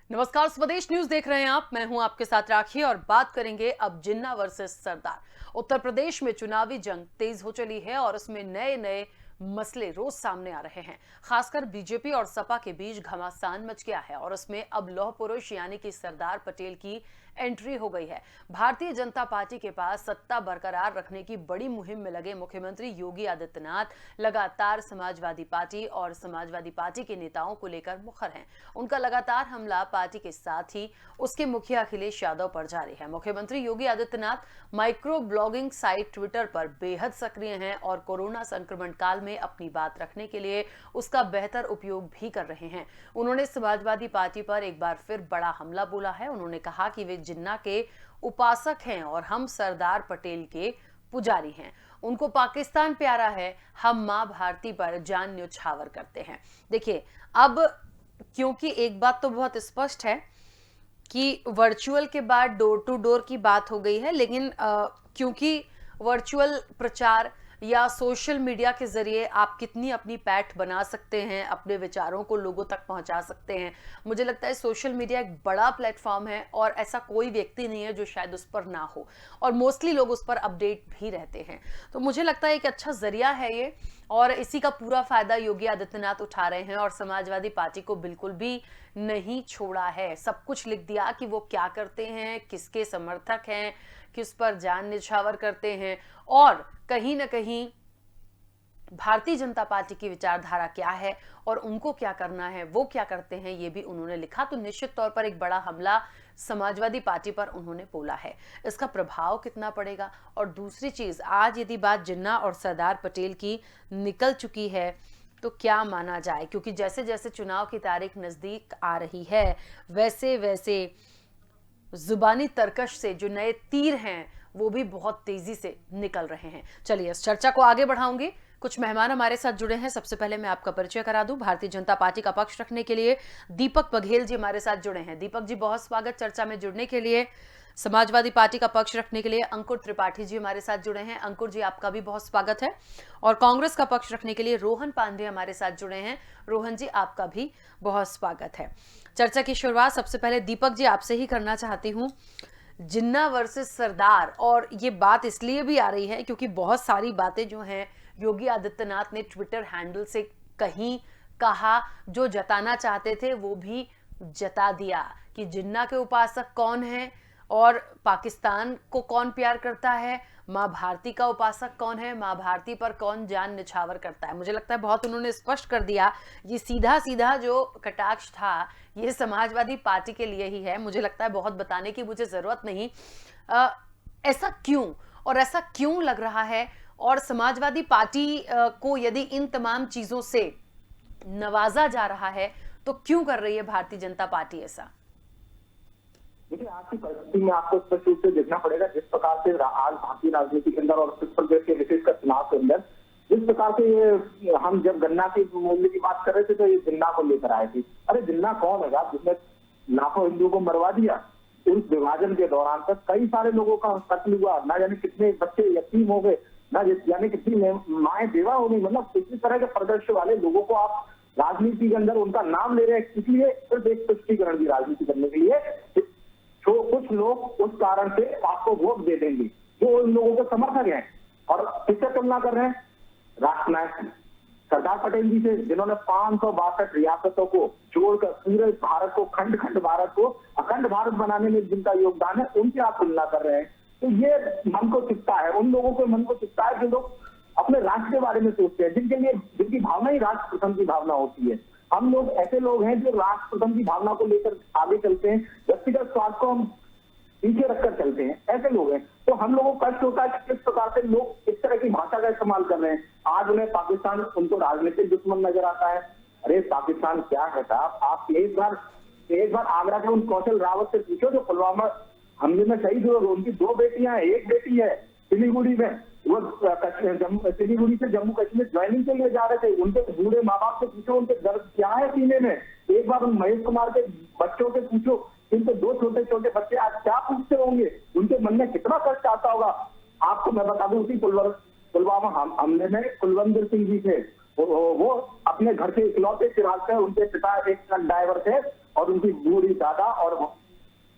नमस्कार, स्वदेश न्यूज देख रहे हैं आप। मैं हूं आपके साथ राखी और बात करेंगे अब जिन्ना वर्सेस सरदार। उत्तर प्रदेश में चुनावी जंग तेज हो चली है और उसमें नए नए मसले रोज सामने आ रहे हैं। खासकर बीजेपी और सपा के बीच घमासान मच गया है और उसमें अब लौह पुरुष यानी कि सरदार पटेल की एंट्री हो गई है। भारतीय जनता पार्टी के पास सत्ता बरकरार रखने की बड़ी मुहिम में लगे मुख्यमंत्री योगी आदित्यनाथ लगातार समाजवादी पार्टी और समाजवादी पार्टी के नेताओं को लेकर मुखर हैं। उनका लगातार हमला पार्टी के साथ ही उसके मुखिया अखिलेश यादव पर जारी है। मुख्यमंत्री Yogi Adityanath micro blogging site Twitter पर बेहद सक्रिय हैं और कोरोना संक्रमण काल में अपनी बात रखने के लिए उसका बेहतर उपयोग भी कर रहे हैं। उन्होंने समाजवादी पार्टी पर एक बार फिर बड़ा हमला बोला है। उन्होंने कहा कि वे जिन्ना के उपासक हैं और हम सरदार पटेल के पुजारी हैं। उनको पाकिस्तान प्यारा है, हम मां भारती पर जान न्यौछावर करते हैं। देखिए, अब क्योंकि एक बात तो बहुत स्पष्ट है कि वर्चुअल के बाद डोर टू डोर की बात हो गई है, लेकिन क्योंकि वर्चुअल प्रचार या सोशल मीडिया के जरिए आप कितनी अपनी पैठ बना सकते हैं, अपने विचारों को लोगों तक पहुंचा सकते हैं। मुझे लगता है सोशल मीडिया एक बड़ा प्लेटफॉर्म है और ऐसा कोई व्यक्ति नहीं है जो शायद उस पर ना हो, और मोस्टली लोग उस पर अपडेट भी रहते हैं। तो मुझे लगता है एक अच्छा जरिया है ये, और इसी का पूरा फायदा योगी आदित्यनाथ उठा रहे हैं और समाजवादी पार्टी को बिल्कुल भी नहीं छोड़ा है। सब कुछ लिख दिया कि वो क्या करते हैं, किसके समर्थक हैं, किस पर जान निछावर करते हैं, और कहीं ना कहीं भारतीय जनता पार्टी की विचारधारा क्या है और उनको क्या करना है, वो क्या करते हैं, ये भी उन्होंने लिखा। तो निश्चित तौर पर एक बड़ा हमला समाजवादी पार्टी पर उन्होंने बोला है। इसका प्रभाव कितना पड़ेगा? और दूसरी चीज, आज यदि बात जिन्ना और सरदार पटेल की निकल चुकी है तो क्या माना जाए? क्योंकि जैसे जैसे चुनाव की तारीख नजदीक आ रही है, वैसे वैसे जुबानी तर्कश से जो नए तीर हैं वो भी बहुत तेजी से निकल रहे हैं। चलिए इस चर्चा को आगे बढ़ाऊंगी। कुछ मेहमान हमारे साथ जुड़े हैं। सबसे पहले मैं आपका परिचय करा दूं। भारतीय जनता पार्टी का पक्ष रखने के लिए दीपक बघेल जी हमारे साथ जुड़े हैं। दीपक जी, बहुत स्वागत चर्चा में जुड़ने के लिए। समाजवादी पार्टी का पक्ष रखने के लिए अंकुर त्रिपाठी जी हमारे साथ जुड़े हैं। अंकुर जी, आपका भी बहुत स्वागत है। और कांग्रेस का पक्ष रखने के लिए रोहन पांडे हमारे साथ जुड़े हैं। रोहन जी, आपका भी बहुत स्वागत है। चर्चा की शुरुआत सबसे पहले दीपक जी आपसे ही करना चाहती हूँ। जिन्ना वर्सेस सरदार, और ये बात इसलिए भी आ रही है क्योंकि बहुत सारी बातें जो हैं योगी आदित्यनाथ ने ट्विटर हैंडल से कहीं, कहा, जो जताना चाहते थे वो भी जता दिया कि जिन्ना के उपासक कौन है और पाकिस्तान को कौन प्यार करता है, माँ भारती का उपासक कौन है, माँ भारती पर कौन जान निछावर करता है। मुझे लगता है बहुत उन्होंने स्पष्ट कर दिया। ये सीधा सीधा जो कटाक्ष था ये समाजवादी पार्टी के लिए ही है। मुझे लगता है बहुत बताने की मुझे जरूरत नहीं। ऐसा क्यों, और ऐसा क्यों लग रहा है? और समाजवादी पार्टी को यदि इन तमाम चीजों से नवाजा जा रहा है तो क्यों कर रही है भारतीय जनता पार्टी ऐसा? देखिए, आज की परिस्थिति में आपको स्पष्ट रूप से देखना पड़ेगा जिस प्रकार से आज भारतीय राजनीति के अंदर और उत्तर प्रदेश के विशेषकर चुनाव के अंदर जिस प्रकार से ये हम जब गन्ना के मूल्य की बात कर रहे थे तो ये जिन्ना को लेकर आए थे। अरे जिन्ना कौन है यार, जिसने लाखों हिंदुओं को मरवा दिया? उस विभाजन के दौरान तक कई सारे लोगों का कत्ल हुआ, ना जाने कितने बच्चे यतीम हो गए, ना जाने कितनी माएं बेवा हो गई। मतलब इसी तरह के परिदृश्य वाले लोगों को आप राजनीति के अंदर उनका नाम ले रहे हैं, इसलिए सिर्फ एक तुष्टीकरण की राजनीति करने के लिए तो कुछ लोग उस कारण से आपको वोट दे देंगे जो उन लोगों के समर्थक हैं। और किससे तुलना कर रहे हैं? राष्ट्रनायक सरदार पटेल जी से, जिन्होंने 562 रियासतों को जोड़कर पूरे भारत को, खंड खंड भारत को अखंड भारत बनाने में जिनका योगदान है, उनसे आप तुलना कर रहे हैं। तो ये मन को चिपता है, उन लोगों के मन को चिपता है जो लोग अपने राष्ट्र के बारे में सोचते हैं, जिनके लिए जिनकी भावना ही राष्ट्र प्रथम की भावना होती है। हम लोग ऐसे लोग हैं जो राष्ट्र प्रथम की भावना को लेकर आगे चलते हैं, व्यक्तिगत स्वार्थ को हम पीछे रखकर चलते हैं, ऐसे लोग हैं। तो हम लोगों को कष्ट होता है कि किस प्रकार से लोग इस तरह की भाषा का इस्तेमाल कर रहे हैं। आज उन्हें पाकिस्तान उनको राजनीतिक दुश्मन नजर आता है। अरे पाकिस्तान क्या है साहब? आप एक बार आगरा के उन कौशल रावत से पूछो जो पुलवामा हमले में शहीद हुए। उनकी 2 बेटियां हैं, एक बेटी है सिलीगुड़ी में, वो सिलीगुड़ी से जम्मू कश्मीर ज्वाइनिंग के लिए जा रहे थे। उनके बूढ़े माँ बाप से पूछो उनके दर्द क्या है सीने में। एक बार उन महेश कुमार के बच्चों से पूछो, इनके 2 छोटे छोटे बच्चे आज क्या पूछते होंगे, उनके मन में कितना कष्ट आता होगा। आपको मैं बता दूं, उसी पुलवामा हमले में कुलवंत सिंह जी थे, वो अपने घर के इकलौते चिराग थे। उनके पिता एक ट्रक ड्राइवर थे और उनकी बूढ़ी दादा और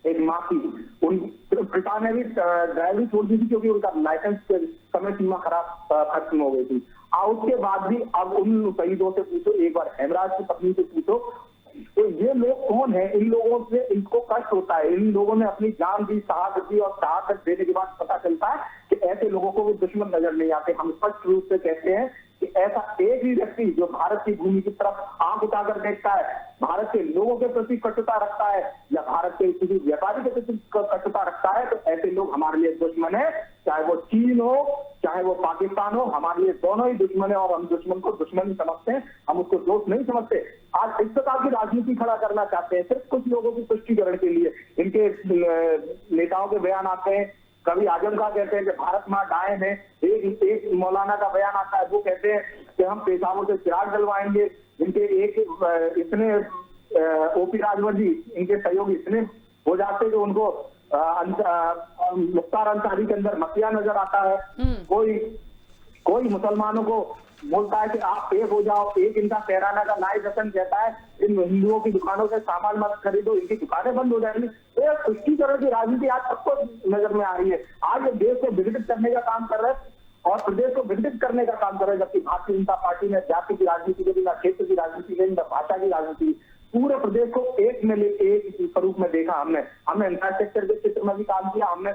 एक माँ की, उन पिता ने भी ड्राइविंग छोड़ दी थी क्योंकि उनका लाइसेंस समय सीमा खत्म हो गई थी। उसके बाद भी अब उन शहीदों से पूछो, एक बार हेमराज की पत्नी से पूछो, तो ये लोग कौन है? इन लोगों से इनको कष्ट होता है। इन लोगों ने अपनी जान दी, शहादत दी, और शहादत देने के बाद पता चलता है कि ऐसे लोगों को वो दुश्मन नजर नहीं आते। हम स्पष्ट रूप से कहते हैं कि ऐसा एक ही व्यक्ति जो भारत की भूमि की तरफ आंख उठाकर देखता है, भारत के लोगों के प्रति कटुता रखता है, या भारत के किसी व्यापारी के प्रति कटुता रखता है, तो ऐसे लोग हमारे लिए दुश्मन है। चाहे वो चीन हो, चाहे वो पाकिस्तान हो, हमारे लिए दोनों ही दुश्मन है, और हम दुश्मन को दुश्मन ही समझते हैं, हम उसको दोस्त नहीं समझते। आज इस प्रकार की राजनीति खड़ा करना चाहते हैं सिर्फ कुछ लोगों की तुष्टीकरण के लिए। इनके नेताओं के बयान आते हैं, कभी आजम खां कहते हैं कि भारत मां डायन है, एक मौलाना का बयान आता है, वो कहते हैं कि हम पेशावर से चिराग जलवाएंगे। इनके इतने ओपी राजभर जी, इनके सहयोगी इतने हो जाते कि उनको मुख्तार अंसारी के अंदर मसीहा नजर आता है। कोई मुसलमानों को बोलता है कि आप एक हो जाओ। एक इनका कैराना का नाइब हसन कहता है इन हिंदुओं की दुकानों से सामान मत खरीदो, इनकी दुकानें बंद हो जाएंगी। तो तुष्टीकरण की राजनीति आज सबको नजर में आ रही है। आज ये देश को विघटित करने का काम कर रहे हैं और प्रदेश को विघटित करने का काम कर रहे हैं, जबकि भारतीय जनता पार्टी ने जाति की राजनीति के बिना, क्षेत्र की राजनीति के बिना, भाषा की राजनीति, पूरे प्रदेश को एक स्वरूप में देखा। हमने इंफ्रास्ट्रक्चर के क्षेत्र में भी काम किया, हमने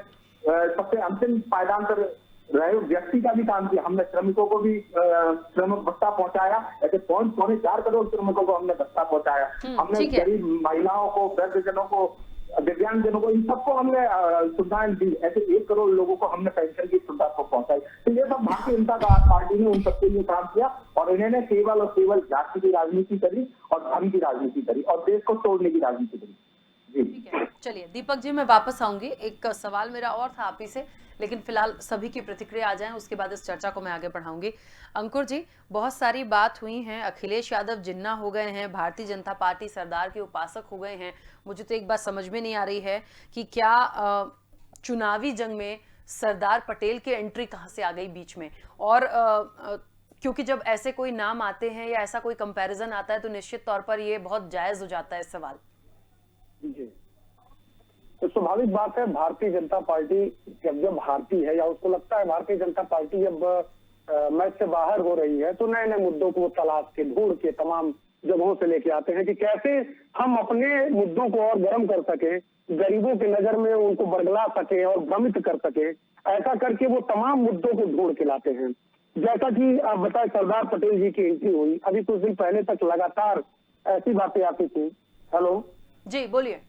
सबसे अंतिम पायदान पर रहे व्यक्ति का भी काम किया, हमने श्रमिकों को भी श्रमिक भत्ता पहुंचाया। ऐसे 4.4 करोड़ श्रमिकों को हमने भत्ता पहुंचाया। हमने गरीब महिलाओं को, वृद्धजनों को, दिव्यांगजनों को, इन सबको हमने सुविधाएं दी। ऐसे 1 करोड़ लोगों को हमने पेंशन की सुविधा को पहुंचाई। तो ये सब भारतीय जनता पार्टी ने उन सबके लिए काम किया, और इन्होंने केवल और केवल जाति की राजनीति करी और धर्म की राजनीति करी और देश को तोड़ने की राजनीति करी। ठीक है, चलिए दीपक जी, मैं वापस आऊंगी। एक सवाल मेरा और था आप ही से, लेकिन फिलहाल सभी की प्रतिक्रिया आ जाएं, उसके बाद इस चर्चा को मैं आगे बढ़ाऊंगी। अंकुर जी, बहुत सारी बात हुई हैं, अखिलेश यादव जिन्ना हो गए हैं, भारतीय जनता पार्टी सरदार के उपासक हो गए हैं। मुझे तो एक बात समझ में नहीं आ रही है कि क्या चुनावी जंग में सरदार पटेल की एंट्री कहाँ से आ गई बीच में, और क्योंकि जब ऐसे कोई नाम आते हैं या ऐसा कोई कंपैरिजन आता है तो निश्चित तौर पर ये बहुत जायज हो जाता है सवाल। जी, तो स्वाभाविक बात है, भारतीय जनता पार्टी जब हारती है या उसको लगता है भारतीय जनता पार्टी जब मैच से बाहर हो रही है, तो नए नए मुद्दों को तलाश के, ढूंढ के तमाम जगहों से लेके आते हैं कि कैसे हम अपने मुद्दों को और गर्म कर सके, गरीबों की नजर में उनको बरगला सके और भ्रमित कर सके। ऐसा करके वो तमाम मुद्दों को ढूंढ के लाते हैं। जैसा कि आप बताए, सरदार पटेल जी की एंट्री हुई, अभी कुछ दिन पहले तक लगातार ऐसी बातें आती थी। हेलो जी, बोलिए।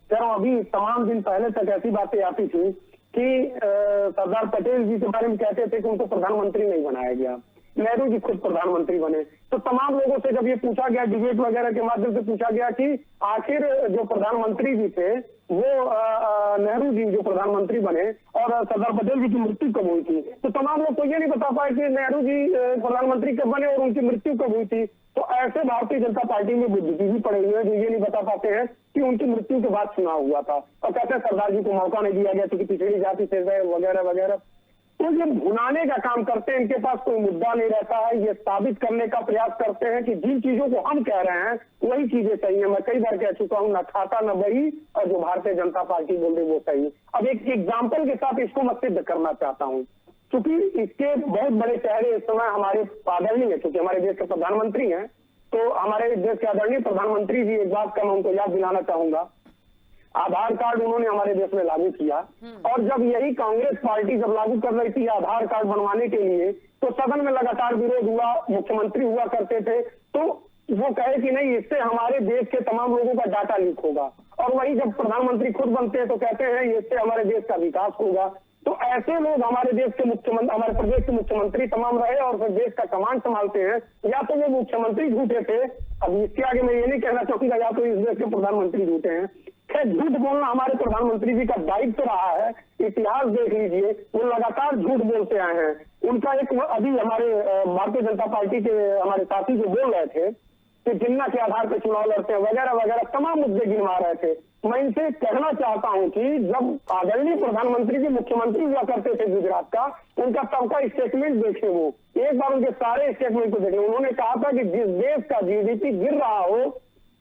अभी तमाम दिन पहले तक ऐसी बातें आती थी कि सरदार पटेल जी के बारे में कहते थे कि उनको प्रधानमंत्री नहीं बनाया गया, नेहरू जी खुद प्रधानमंत्री बने। तो तमाम लोगों से जब ये पूछा गया, डिबेट वगैरह के माध्यम से पूछा गया कि आखिर जो प्रधानमंत्री जी थे वो नेहरू जी जो प्रधानमंत्री बने और सरदार पटेल जी की मृत्यु कब हुई थी, तो तमाम लोग को ये नहीं बता पाए कि नेहरू जी प्रधानमंत्री कब बने और उनकी मृत्यु कब हुई थी। तो ऐसे भारतीय जनता पार्टी में बुद्धिजीवी पड़े हुए हैं जो ये नहीं बता पाते हैं कि उनकी मृत्यु के बाद चुनाव हुआ था, और कहते हैं सरदार जी को मौका नहीं दिया गया क्योंकि पिछड़ी जाति से वगैरह वगैरह। तो ये भुनाने का काम करते हैं, इनके पास कोई मुद्दा नहीं रहता है। ये साबित करने का प्रयास करते हैं कि जिन चीजों को हम कह रहे हैं वही चीजें सही है। मैं कई बार कह चुका हूँ, न खाता न बही, और जो भारतीय जनता पार्टी बोल रही वो सही। अब एक एग्जाम्पल के साथ इसको मैं सिद्ध करना चाहता हूँ, क्योंकि इसके बहुत बड़े चेहरे इस समय हमारे आदरणीय है, क्योंकि हमारे देश के प्रधानमंत्री हैं। तो हमारे देश के आदरणीय प्रधानमंत्री जी, एक बात का मैं उनको याद दिलाना चाहूंगा, आधार कार्ड उन्होंने हमारे देश में लागू किया, और जब यही कांग्रेस पार्टी जब लागू कर रही थी आधार कार्ड बनवाने के लिए, तो सदन में लगातार विरोध हुआ, मुख्यमंत्री हुआ करते थे, तो वो कहे कि नहीं, इससे हमारे देश के तमाम लोगों का डाटा लीक होगा। और वही जब प्रधानमंत्री खुद बनते हैं तो कहते हैं इससे हमारे देश का विकास होगा। तो ऐसे लोग हमारे देश के मुख्यमंत्री, हमारे प्रदेश के मुख्यमंत्री तमाम रहे और फिर देश का कमांड संभालते हैं, या तो वो मुख्यमंत्री झूठे थे, अब इसके आगे मैं ये नहीं कहना चाहूंगा, या तो इस देश के प्रधानमंत्री झूठे हैं। खैर, झूठ बोलना हमारे प्रधानमंत्री जी का दायित्व रहा है। इतिहास देख लीजिए, वो लगातार झूठ बोलते आए हैं। उनका एक अभी हमारे भारतीय जनता पार्टी के हमारे साथी जो बोल रहे थे कि जिन्ना के आधार पर चुनाव लड़ते हैं वगैरह वगैरह तमाम मुद्दे गिनवा रहे थे। मैं इनसे कहना चाहता हूं कि जब आदरणीय प्रधानमंत्री जी मुख्यमंत्री हुआ करते थे गुजरात का, उनका तब का स्टेटमेंट देखे, वो एक बार उनके सारे स्टेटमेंट को देखे। उन्होंने कहा था कि जिस देश का जीडीपी गिर रहा हो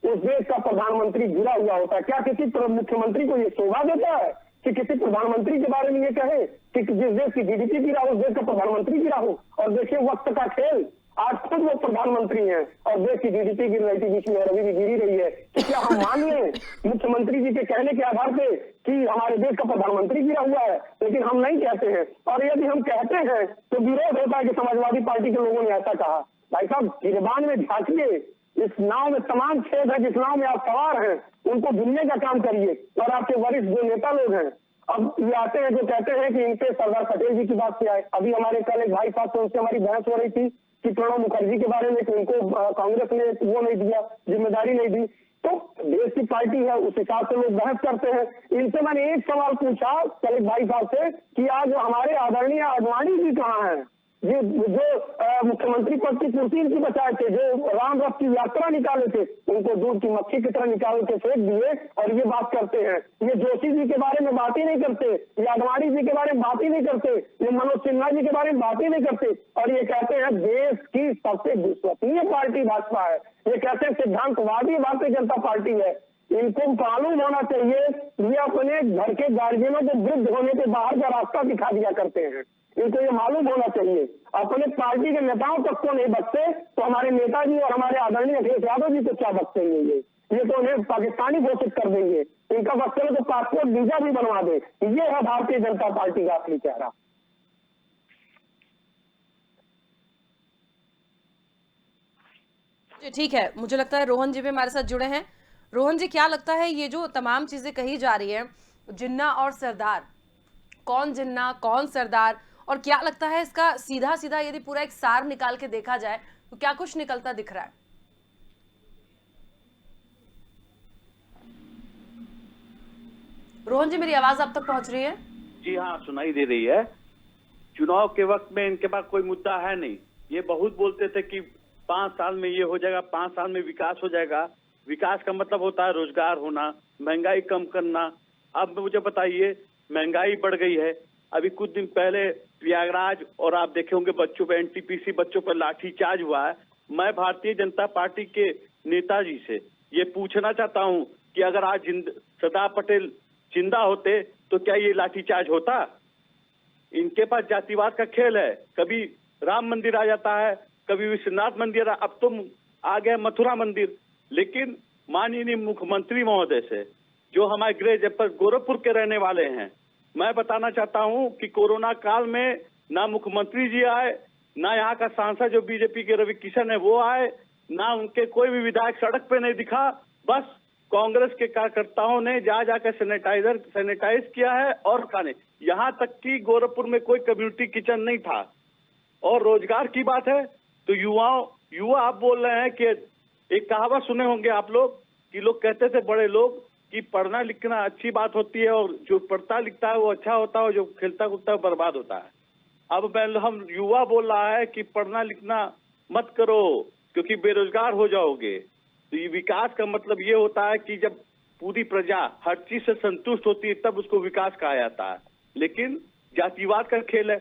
उस देश का प्रधानमंत्री गिरा हुआ होता है। क्या किसी मुख्यमंत्री को ये शोभा देता है कि किसी प्रधानमंत्री के बारे में ये कहे कि जिस देश की जीडीपी गिरा हो उस देश का प्रधानमंत्री गिरा हो? और देखिए वक्त का खेल, आज खुद वो प्रधानमंत्री हैं और देश की जीडीपी गिर रही थी बीच में और अभी भी गिरी रही है। तो क्या हम मान लें मुख्यमंत्री जी के कहने के आधार पे कि हमारे देश का प्रधानमंत्री गिरा हुआ है? लेकिन हम नहीं कहते हैं, और यदि हम कहते हैं तो विरोध होता है कि समाजवादी पार्टी के लोगों ने ऐसा कहा। भाई साहब, गिरबान में झांकिए, इस नाव में तमाम छेद है, जिस नाव में आप सवार हैं उनको गिनने का काम करिए। और आपके वरिष्ठ जो नेता लोग हैं, अब ये आते हैं जो कहते हैं कि इनसे सरदार पटेल जी की बात से आए। अभी हमारे कल एक भाई साहब से उनसे हमारी बहस हो रही थी कि प्रणब मुखर्जी के बारे में कि उनको कांग्रेस ने वो नहीं दिया, जिम्मेदारी नहीं दी। तो देश की पार्टी है, उस हिसाब से लोग बहस करते हैं। इनसे मैंने एक सवाल पूछा कल एक भाई साहब से कि आज हमारे आदरणीय आडवाणी जी कहाँ हैं, ये जो मुख्यमंत्री पद की कुर्सी इनकी बचाए थे, जो राम रथ की यात्रा निकाले थे, उनको दूध की मक्खी की तरह निकाल के फेंक दिए और ये बात करते हैं। ये जोशी जी के बारे में बात ही नहीं करते, ये आडवाणी जी के बारे में बात ही नहीं करते, ये मनोज सिन्हा जी के बारे में बात ही नहीं करते, और ये कहते हैं देश की सबसे विश्वसनीय पार्टी भाजपा है। ये कहते हैं सिद्धांतवादी भारतीय जनता पार्टी है। इनको मालूम होना चाहिए, ये अपने घर के गार्जियनों को वृद्ध होने के बाहर का रास्ता दिखा दिया करते हैं। इनको ये मालूम होना चाहिए, अपने पार्टी के नेताओं तक को नहीं बचते तो हमारे नेताजी और हमारे आदरणीय अखिलेश यादव जी को क्या बख्शेंगे? ये तो उन्हें पाकिस्तानी घोषित कर देंगे। इनका बख्शे तो पासपोर्ट वीजा भी बनवा दे। ये है भारतीय जनता पार्टी का असली चेहरा। ठीक है, मुझे लगता है रोहन जी भी हमारे साथ जुड़े हैं। रोहन जी, क्या लगता है ये जो तमाम चीजें कही जा रही है, जिन्ना और सरदार, कौन जिन्ना कौन सरदार, और क्या लगता है इसका सीधा सीधा यदि पूरा एक सार निकाल के देखा जाए तो क्या कुछ निकलता दिख रहा है? रोहन जी, मेरी आवाज आप तक पहुंच रही है? जी हाँ, सुनाई दे रही है। चुनाव के वक्त में इनके पास कोई मुद्दा है नहीं। ये बहुत बोलते थे कि 5 साल में ये हो जाएगा, 5 साल में विकास हो जाएगा। विकास का मतलब होता है रोजगार होना, महंगाई कम करना। अब मुझे बताइए, महंगाई बढ़ गई है। अभी कुछ दिन पहले प्रयागराज और आप देखे होंगे बच्चों पर एनटीपीसी बच्चों पर लाठीचार्ज हुआ है। मैं भारतीय जनता पार्टी के नेताजी से ये पूछना चाहता हूँ कि अगर आज सरदार पटेल जिंदा होते तो क्या ये लाठीचार्ज होता? इनके पास जातिवाद का खेल है। कभी राम मंदिर आ जाता है, कभी विश्वनाथ मंदिर, अब तो आ गया मथुरा मंदिर। लेकिन माननीय मुख्यमंत्री महोदय से, जो हमारे गृह जनपद गोरखपुर के रहने वाले हैं, मैं बताना चाहता हूं कि कोरोना काल में ना मुख्यमंत्री जी आए, ना यहाँ का सांसद जो बीजेपी के रवि किशन है वो आए, ना उनके कोई भी विधायक सड़क पे नहीं दिखा। बस कांग्रेस के कार्यकर्ताओं ने जा जाकर सैनिटाइज किया है और खाने, यहाँ तक कि गोरखपुर में कोई कम्युनिटी किचन नहीं था। और रोजगार की बात है तो युवा आप बोल रहे हैं कि एक कहावत सुने होंगे आप लोग कि लोग कहते थे बड़े लोग कि पढ़ना लिखना अच्छी बात होती है और जो पढ़ता लिखता है वो अच्छा होता है और जो खेलता कूदता है वो बर्बाद होता है। अब हम युवा बोल रहा है कि पढ़ना लिखना मत करो क्योंकि बेरोजगार हो जाओगे। तो ये विकास का मतलब ये होता है कि जब पूरी प्रजा हर चीज से संतुष्ट होती है तब उसको विकास कहा जाता है। लेकिन जातिवाद का खेल है।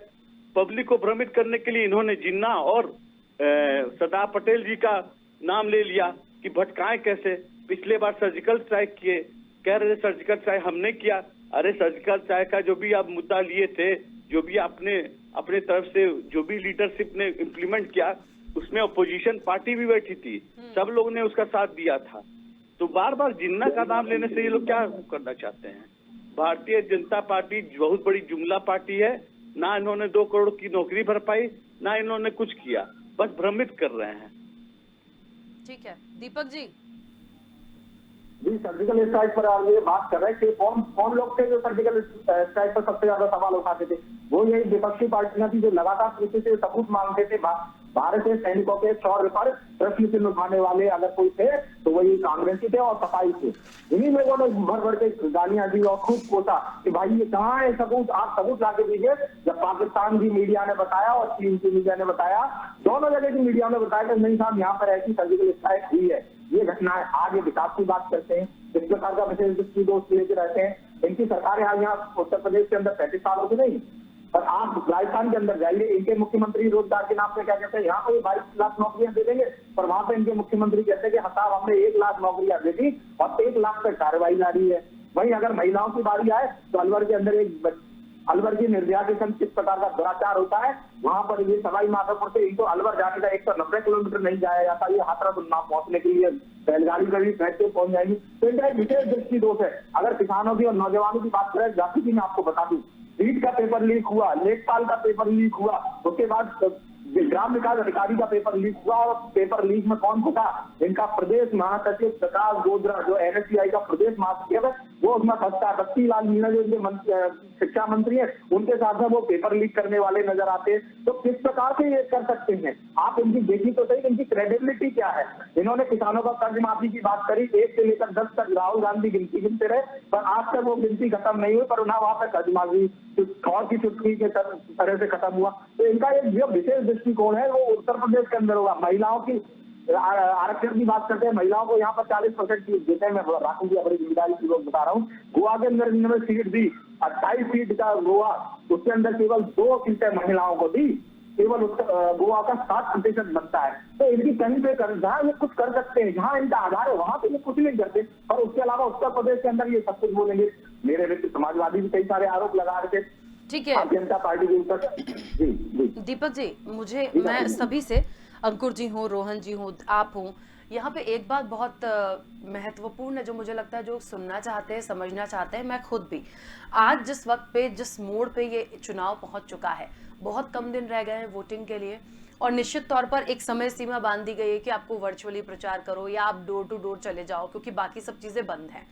पब्लिक को भ्रमित करने के लिए इन्होंने जिन्ना और सरदार पटेल जी का नाम ले लिया कि भटकाएं कैसे। पिछले बार सर्जिकल स्ट्राइक किए, कह रहे थे सर्जिकल स्ट्राइक हमने किया। अरे सर्जिकल स्ट्राइक का जो भी आप मुद्दा लिए थे, जो भी अपने तरफ से जो भी लीडरशिप ने इम्प्लीमेंट किया, उसमें अपोजिशन पार्टी भी बैठी थी, सब लोग ने उसका साथ दिया था। तो बार बार जिन्ना का नाम लेने से ये लोग क्या करना चाहते हैं? भारतीय जनता पार्टी बहुत बड़ी जुमला पार्टी है। ना इन्होंने 2 करोड़ की नौकरी भर पाई, ना इन्होंने कुछ किया, बस भ्रमित कर रहे हैं। ठीक है, दीपक जी। जी, सर्जिकल स्ट्राइक पर आप ये बात कर रहे हैं कि कौन लोग थे जो सर्जिकल स्ट्राइक पर सबसे ज्यादा सवाल उठाते थे? वो यही विपक्षी पार्टियां थी जो लगातार किसी से सबूत मांगते थे। भारतीय सैनिकों के शौर्य पर प्रश्न चिन्ह उठाने वाले अगर कोई थे तो वही कांग्रेसी थे और सफाई थे। इन्हीं लोगों ने भर भर के गालियां दी और खूब कोसा कि भाई ये कहाँ है सबूत, आप सबूत ला के दीजिए। जब पाकिस्तान की मीडिया ने बताया और चीन की मीडिया ने बताया, दोनों जगह की मीडिया ने बताया कि नहीं साहब यहाँ पर ऐसी सर्जिकल स्ट्राइक हुई है, ये घटना है। आज ये विकास की बात करते हैं, इस प्रकार का विशेष दृष्टि दोस्त लेके रहते हैं। इनकी सरकार यहाँ उत्तर प्रदेश के अंदर 35 साल हो गए नहीं, पर आप राजस्थान के अंदर जाइए, इनके मुख्यमंत्री रोजगार के नाम पे क्या कहते हैं, यहाँ पे 22 लाख नौकरियां दे देंगे, पर वहां पे इनके मुख्यमंत्री कहते हैं कि हाँ साहब हमने 1 लाख नौकरियां दे दी और 1 लाख पे कार्रवाई जारी है। वहीं अगर महिलाओं की बारी आए तो अलवर के अंदर अलवर की निर्भया के संग किस प्रकार का दुराचार होता है, वहां पर ये सवाई माधोपुर से इनको अलवर जाने का 190 किलोमीटर नहीं जाया जाता, ये हाथरस उन्नाव पहुंचने के लिए बैलगाड़ी में भी बैठ के पहुंच जाएंगी। तो इनका एक विशेष दृष्टि दोष है। अगर किसानों की और नौजवानों की बात करें, जाति की मैं आपको बता दूं, रीट का पेपर लीक हुआ, लेखपाल का पेपर लीक हुआ, उसके बाद ग्राम विकास अधिकारी का पेपर लीक हुआ, और पेपर लीक में कौन फंसा, इनका प्रदेश महासचिव प्रकाश गोद्रा जो एनएसयूआई का प्रदेश महासचिव है, वो उसमें फंसता। बत्ती लाल मीणा जो इनके शिक्षा मंत्री है, उनके साथ में वो पेपर लीक करने वाले नजर आते हैं। तो किस प्रकार से ये कर सकते हैं आप, इनकी देखी तो सही, इनकी क्रेडिबिलिटी क्या है। इन्होंने किसानोों का कर्ज माफी की बात करी, 1 से लेकर 10 तक राहुल गांधी गिनती गिनते रहे, पर आज तक वो गिनती खत्म नहीं हुई, पर उन्हें वहां पर कर्ज माफी थौर की चुटकी के तरह से खत्म हुआ। तो इनका एक जो विशेष दृष्टिकोण है वो उत्तर प्रदेश के अंदर होगा। महिलाओं की आरक्षण की बात करते हैं, महिलाओं को यहाँ पर 40% सीट देते हैं। मैं राखू की अपनी जिम्मेदारी की लोग बता रहा हूँ। गोवा के अंदर इन्होंने सीट दी, 28 सीट का गोवा, उसके अंदर केवल 2 सीटें महिलाओं को दी, केवल गोवा का 7% बनता है। तो इनकी कहीं पे जहाँ ये कुछ कर सकते हैं, जहाँ इनका आधार है, वहां पे ये कुछ नहीं करते, और उसके अलावा उत्तर प्रदेश के अंदर ये सब कुछ बोलेंगे। मेरे व्यक्ति समाजवादी भी कई सारे आरोप लगा रहे थे, ठीक है जनता पार्टी के ऊपर। जी दीपक जी, मैं सभी से, अंकुर जी हो, रोहन जी हो, आप हो, यहाँ पे एक बात बहुत महत्वपूर्ण है जो मुझे लगता है, जो सुनना चाहते हैं, समझना चाहते हैं, मैं खुद भी, आज जिस वक्त पे, जिस मोड़ पे ये चुनाव पहुंच चुका है, बहुत कम दिन रह गए हैं वोटिंग के लिए, और निश्चित तौर पर एक समय सीमा बांध दी गई है कि आपको वर्चुअली प्रचार करो या आप डोर टू डोर चले जाओ, क्योंकि बाकी सब चीज़ें बंद हैं।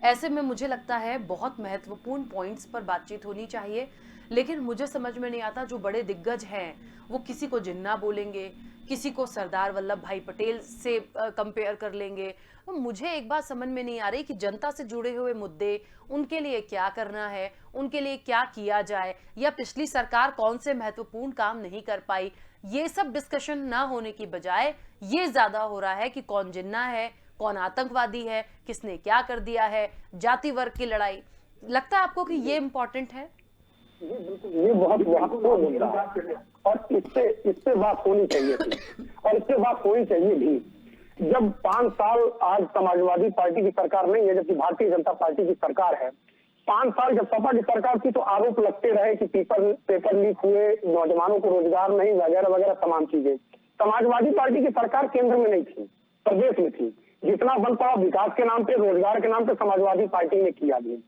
ऐसे में मुझे लगता है बहुत महत्वपूर्ण पॉइंट्स पर बातचीत होनी चाहिए, लेकिन मुझे समझ में नहीं आता, जो बड़े दिग्गज हैं वो किसी को जिन्ना बोलेंगे, किसी को सरदार वल्लभ भाई पटेल से कंपेयर कर लेंगे। तो मुझे एक बात समझ में नहीं आ रही कि जनता से जुड़े हुए मुद्दे, उनके लिए क्या करना है, उनके लिए क्या किया जाए, या पिछली सरकार कौन से महत्वपूर्ण काम नहीं कर पाई। ये सब डिस्कशन ना होने की बजाय ये ज्यादा हो रहा है कि कौन जिन्ना है, कौन आतंकवादी है, किसने क्या कर दिया है, जाति वर्ग की लड़ाई। लगता है आपको कि ये इम्पोर्टेंट है? ये बहुत महत्वपूर्ण मुद्दा है, और इससे बात होनी चाहिए थी, और इससे बात होनी चाहिए भी। जब 5 साल आज समाजवादी पार्टी की सरकार नहीं है, जबकि भारतीय जनता पार्टी की सरकार है, 5 साल जब सपा की सरकार थी तो आरोप लगते रहे कि पेपर लीक हुए, नौजवानों को रोजगार नहीं, वगैरह वगैरह तमाम चीजें। समाजवादी पार्टी की सरकार केंद्र में नहीं थी, प्रदेश में थी। जितना बन पड़ा विकास के नाम पे, रोजगार के नाम पे समाजवादी पार्टी ने किया भी।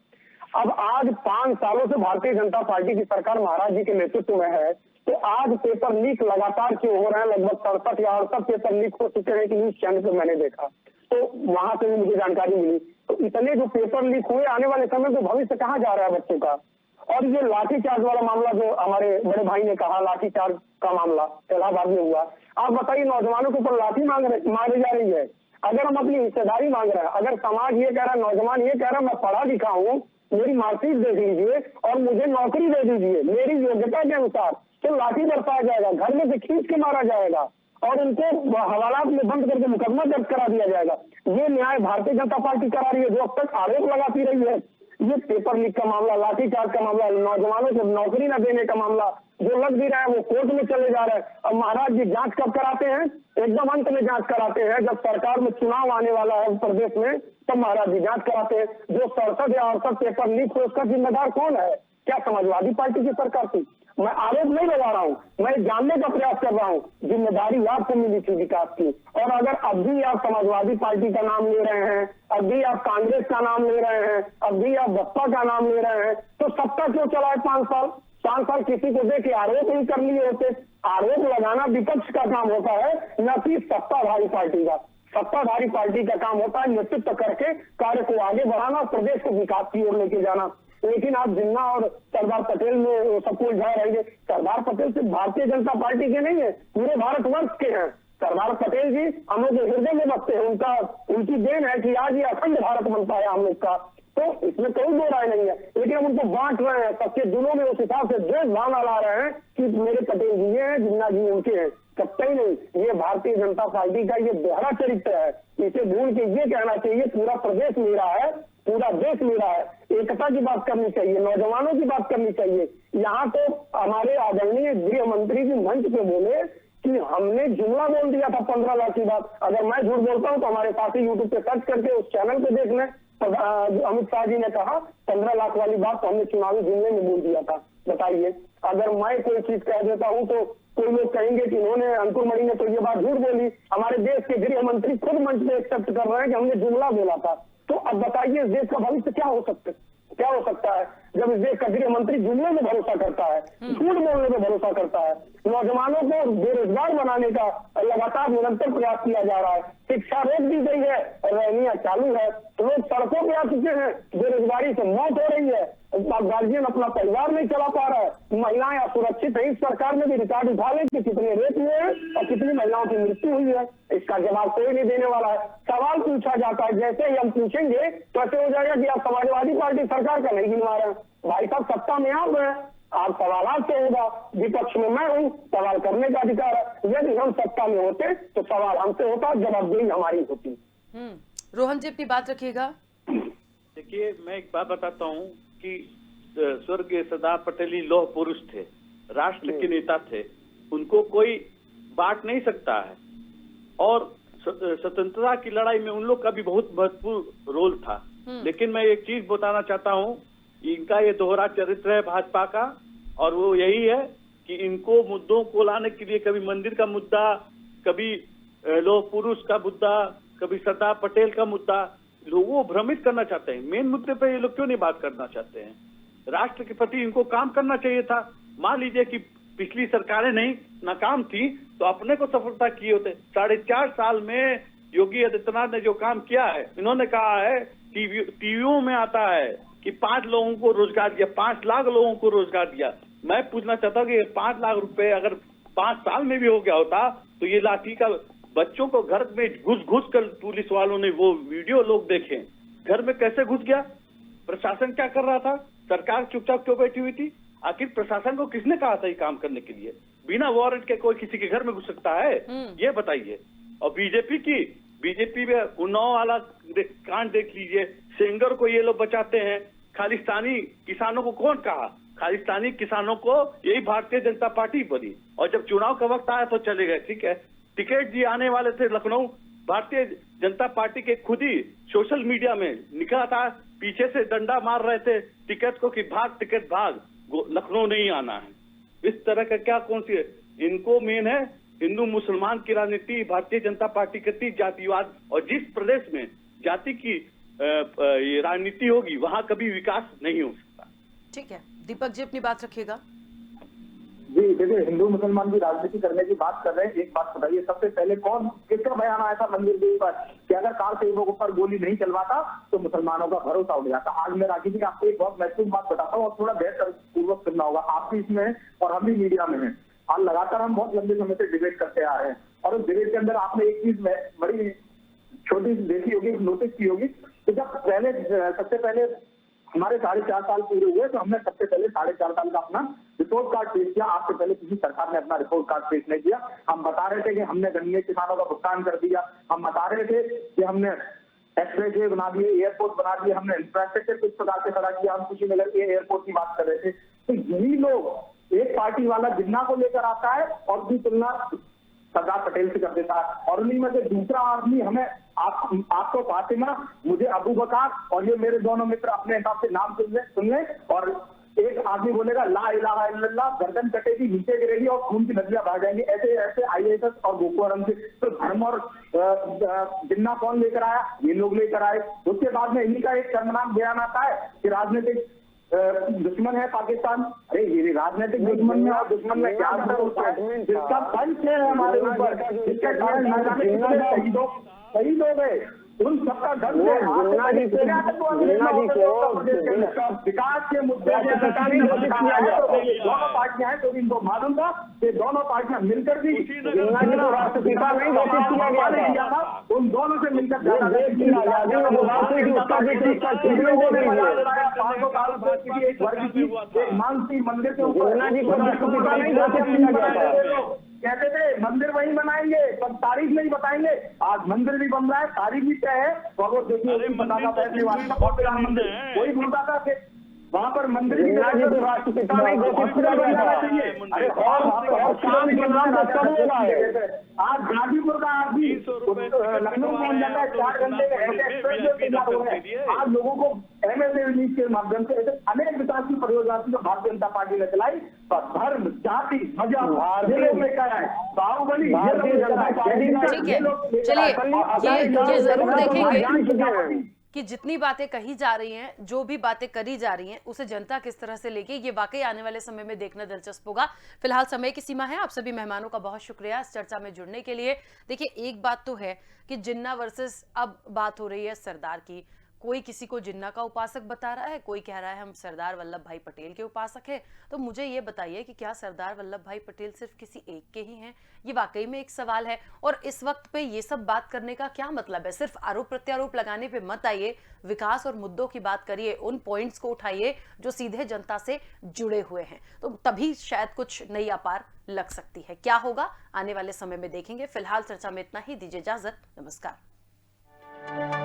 अब आज 5 सालों से भारतीय जनता पार्टी की सरकार महाराज जी के नेतृत्व में है, तो आज पेपर लीक लगातार क्यों हो रहे हैं? लगभग 67 या 68 पेपर लीक हो चुके हैं कि न्यूज चैनल पे मैंने देखा, तो वहां से भी मुझे जानकारी मिली। तो इतने जो पेपर लीक हुए, आने वाले समय में भविष्य कहाँ जा रहा है बच्चों का? और ये लाठीचार्ज वाला मामला जो हमारे बड़े भाई ने कहा, लाठीचार्ज का मामला इलाहाबाद में हुआ, आप बताइए, नौजवानों के ऊपर लाठी मारी जा रही है। अगर हम अपनी हिस्सेदारी मांग रहे हैं, अगर समाज ये कह रहा है, नौजवान ये कह रहा है मैं पढ़ा लिखा हूँ, मेरी मार्कशीट देख लीजिए और मुझे नौकरी दे दीजिए मेरी योग्यता के अनुसार, तो लाठी बरसाया जाएगा, घर में से खींच के मारा जाएगा और उनको हवालात में बंद करके मुकदमा दर्ज करा दिया जाएगा। ये न्याय भारतीय जनता पार्टी करा रही है, जो अब तक आरोप लगाती रही है। ये पेपर लीक का मामला, लाठीचार्ज का मामला, नौजवानों को नौकरी न देने का मामला जो लग भी रहा है, वो कोर्ट में चले जा रहे हैं। अब महाराज जी जांच कब कराते हैं? एकदम अंत में जांच कराते हैं, जब सरकार में चुनाव आने वाला है प्रदेश में, तब महाराज जी जांच कराते हैं। जो 67 या 68 पेपर लीक हो, उसका जिम्मेदार कौन है? क्या समाजवादी पार्टी की सरकार थी? मैं आरोप नहीं लगा रहा हूँ, मैं जानने का प्रयास कर रहा हूँ। जिम्मेदारी आपको मिली थी विकास की, और अगर अब भी आप समाजवादी पार्टी का नाम ले रहे हैं, अब भी आप कांग्रेस का नाम ले रहे हैं, अब भी आप बसपा का नाम ले रहे हैं, तो सत्ता क्यों चला है 5 साल? 5 साल किसी को देख के आरोप नहीं कर लिए होते। आरोप लगाना विपक्ष का काम होता है, न कि सत्ताधारी पार्टी का। सत्ताधारी पार्टी का काम होता है नेतृत्व करके कार्य को आगे बढ़ाना, प्रदेश को विकास की ओर लेके जाना। लेकिन आप जिन्ना और सरदार पटेल में सबको उलझा रहेंगे। सरदार पटेल सिर्फ भारतीय जनता पार्टी के नहीं है, पूरे भारतवर्ष के हैं। सरदार पटेल जी हम लोग के हृदय में बसते हैं, उनकी देन है कि आज ये अखंड भारत बन पाया हम लोग का, तो इसमें कोई दो राय नहीं है। लेकिन हम उनको बांट रहे हैं, सबके दिलों में उस हिसाब से द्वेष भावना ला रहे हैं कि मेरे पटेल जी ये हैं, जिन्ना जी उनके हैं। कतई नहीं, ये भारतीय जनता पार्टी का ये दोहरा चरित्र है। इसे भूल के ये कहना चाहिए पूरा प्रदेश मेरा है, पूरा देश मेरा है, एकता की बात करनी चाहिए, नौजवानों की बात करनी चाहिए। यहाँ तो हमारे आदरणीय गृह मंत्री जी मंच पे बोले कि हमने जुमला बोल दिया था 15 लाख की बात। अगर मैं झूठ बोलता हूँ तो हमारे साथी यूट्यूब पे सर्च करके उस चैनल पे देख लें। अमित शाह जी ने कहा 15 लाख वाली बात तो हमने चुनावी जुमले में बोल दिया था। बताइए, अगर मैं कोई चीज कह देता हूँ तो कोई लोग कहेंगे कि इन्होंने, अंकुर मणि ने तो ये बात झूठ बोली। हमारे देश के गृह मंत्री खुद मंच पे एक्सेप्ट कर रहे हैं कि हमने जुमला बोला था। तो अब बताइए, इस देश का भविष्य क्या हो सकता है जब इस देश का गृह मंत्री जुमले में भरोसा करता है, झूठ बोलने में भरोसा करता है। नौजवानों को बेरोजगार बनाने का लगातार निरंतर प्रयास किया जा रहा है। शिक्षा रोक दी गई है, रैलियां चालू है, लोग सड़कों पे आ चुके हैं, बेरोजगारी से मौत हो रही है, गार्जियन अपना परिवार नहीं चला पा रहा है, महिलाएं असुरक्षित है। इस सरकार ने भी रिकॉर्ड उठा ले कि कितने रेप हुए हैं और कितनी महिलाओं की मृत्यु हुई है। इसका जवाब कोई नहीं देने वाला है। सवाल पूछा जाता है, जैसे ही हम पूछेंगे तो ऐसे हो जाएगा कि आप समाजवादी पार्टी सरकार का नहीं गिनवा रहे हैं। भाई साहब, सत्ता में आप हैं, आप सवाल से होगा, विपक्ष में मैं हूँ, सवाल करने का अधिकार है। यदि हम सत्ता में होते तो सवाल हमसे होता, जवाबदेही हमारी होती। रोहन जी अपनी बात रखिएगा। देखिए, मैं एक बात बताता हूँ कि स्वर्गीय सरदार पटेल ही लौह पुरुष थे, राष्ट्र के नेता थे, उनको कोई बांट नहीं सकता है। और स्वतंत्रता की लड़ाई में उन लोग का भी बहुत महत्वपूर्ण रोल था। लेकिन मैं एक चीज बताना चाहता हूँ, इनका ये दोहरा चरित्र है भाजपा का, और वो यही है कि इनको मुद्दों को लाने के लिए कभी मंदिर का मुद्दा, कभी लौह पुरुष का मुद्दा, कभी सरदार पटेल का मुद्दा, लोगों को भ्रमित करना चाहते हैं। मेन मुद्दे पे ये लोग क्यों नहीं बात करना चाहते हैं? राष्ट्र के प्रति इनको काम करना चाहिए था। मान लीजिए कि पिछली सरकारें नहीं नाकाम थी तो अपने को सफलता किए होते। 4.5 साल में योगी आदित्यनाथ ने जो काम किया है, इन्होंने कहा है टीवियों में आता है कि 5 लोगों को रोजगार दिया, 5 लाख लोगों को रोजगार दिया। मैं पूछना चाहता हूँ कि 5 लाख रुपए अगर 5 साल में भी हो गया होता तो ये लाठी का बच्चों को घर में घुस कर पुलिस वालों ने वो वीडियो लोग देखे, घर में कैसे घुस गया, प्रशासन क्या कर रहा था, सरकार चुपचाप क्यों बैठी हुई थी? आखिर प्रशासन को किसने कहा था ये काम करने के लिए? बिना वारंट के कोई किसी के घर में घुस सकता है? ये बताइए। और बीजेपी में उन्नाव वाला कांड देख लीजिए, सेंगर को ये लोग बचाते हैं। खालिस्तानी किसानों को कौन कहा? खालिस्तानी किसानों को यही भारतीय जनता पार्टी बनी, और जब चुनाव का वक्त आया तो चले गए। ठीक है, टिकैत जी आने वाले थे लखनऊ, भारतीय जनता पार्टी के खुद ही सोशल मीडिया में निकला था, पीछे से डंडा मार रहे थे टिकैत को कि भाग टिकैत भाग, लखनऊ नहीं आना है। इस तरह का क्या कौन सी है? इनको मेन है हिंदू मुसलमान की राजनीति, भारतीय जनता पार्टी करती जातिवाद, और जिस प्रदेश में जाति की ये राजनीति होगी वहां कभी विकास नहीं हो सकता। ठीक है, दीपक जी अपनी बात रखिएगा। जी देखिए, हिंदू मुसलमान की राजनीति करने की बात कर रहे हैं। एक बात बताइए, सबसे पहले किसका बयान आया था मंदिर के ऊपर कि अगर कार सेवकों के ऊपर गोली नहीं चलवाता तो मुसलमानों का भरोसा उठ जाता? आज मैं राखी जी आपको एक बहुत महत्वपूर्ण बात बताता हूँ और थोड़ा बहस पूर्वक सुनना होगा। आप भी इसमें हैं और हम भी मीडिया में हैं, और लगातार हम बहुत लंबे समय से डिबेट करते आ रहे हैं। और उस डिबेट के अंदर आपने एक चीज बड़ी छोटी देखी होगी, नोटिस की होगी, तो जब सबसे पहले हमारे 4.5 साल पूरे हुए तो हमने सबसे पहले 4.5 साल का अपना रिपोर्ट कार्ड पेश किया। आपसे पहले किसी सरकार ने अपना रिपोर्ट कार्ड पेश नहीं किया। हम बता रहे थे कि हमने गन्ने किसानों का भुगतान कर दिया, हम बता रहे थे कि हमने एक्सप्रेस बना दिए, एयरपोर्ट बना दिए, हमने इंफ्रास्ट्रक्चर किस प्रकार से खड़ा किया। हम खुशी नगर के एयरपोर्ट की बात कर रहे थे। तो यही लोग, एक पार्टी वाला जिन्ना को लेकर आता है और भी तुलना सरदार पटेल से कर देता है, और उन्हीं में से दूसरा आदमी हमें आपको फातिमा, मुझे अबू बकर, और ये मेरे दोनों मित्र अपने हिसाब से नाम सुन ले, और एक आदमी बोलेगा ला इलाहा इल्लल्लाह, गर्दन कटेगी, नीचे गिरेगी और खून की नदियां बह जाएंगी। ऐसे ऐसे IAS और बोको हराम से तो धर्म और जिन्ना कौन लेकर आया? ये लोग लेकर आए। उसके बाद में इन्हीं का एक शर्मनाक बयान आता है कि राजनीतिक दुश्मन है पाकिस्तान। अरे ये राजनीतिक दुश्मन में और दुश्मन में क्या अंतर होता है? जिसका पंच है हमारे ऊपर, जिसके कारण सही लोग है, उन सबका घर से विकास के मुद्दे दोनों पार्टियां हैं, तो इनको मालूम था कि दोनों पार्टियां मिलकर भी राष्ट्रपिता नहीं घोषित किया था, उन दोनों से मिलकर एक मानसी मंदिर के ऊपर कहते थे मंदिर वहीं बनाएंगे, पर तारीख नहीं बताएंगे। आज मंदिर भी बन रहा है, तारीख भी तय है। और वो देखिए अरे बताता मंदिर तो बैठने वाले का बहुत बड़ा मंदिर, है। वही भूलता था वहाँ पर मंदिर की जिन्ना जी तो राष्ट्रपिता नहीं घोषित किया गया था। अरे और शाम के नाम पर कब होगा है? आज गाजीपुर का आदमी 300 रुपए लखनऊ पहुंच जाता है 4 घंटे में, ऐसे एक्सप्रेस वे तैयार हो रहे हैं। आज लोगों को एमएलए रिलीज के माध्यम से ऐसे अनेक विकास की परियोजना जो भारतीय जनता पार्टी ने चलाई, पर धर्म, जाति, मजहब ये लोग लेकर आए, बाहुबली भारतीय जनता पार्टी का ठीक है, चलिए ये जरूर देखेंगे कि जितनी बातें कही जा रही हैं, जो भी बातें करी जा रही हैं, उसे जनता किस तरह से लेके, ये वाकई आने वाले समय में देखना दिलचस्प होगा। फिलहाल समय की सीमा है। आप सभी मेहमानों का बहुत शुक्रिया इस चर्चा में जुड़ने के लिए। देखिए, एक बात तो है कि जिन्ना वर्सेस अब बात हो रही है सरदार की। कोई किसी को जिन्ना का उपासक बता रहा है, कोई कह रहा है हम सरदार वल्लभ भाई पटेल के उपासक हैं। तो मुझे ये बताइए कि क्या सरदार वल्लभ भाई पटेल सिर्फ किसी एक के ही हैं? ये वाकई में एक सवाल है। और इस वक्त पे ये सब बात करने का क्या मतलब है? सिर्फ आरोप प्रत्यारोप लगाने पे मत आइए, विकास और मुद्दों की बात करिए, उन पॉइंट्स को उठाइए जो सीधे जनता से जुड़े हुए हैं। तो तभी शायद कुछ नई अपार लग सकती है। क्या होगा आने वाले समय में देखेंगे। फिलहाल चर्चा में इतना ही। दीजिए इजाजत। नमस्कार।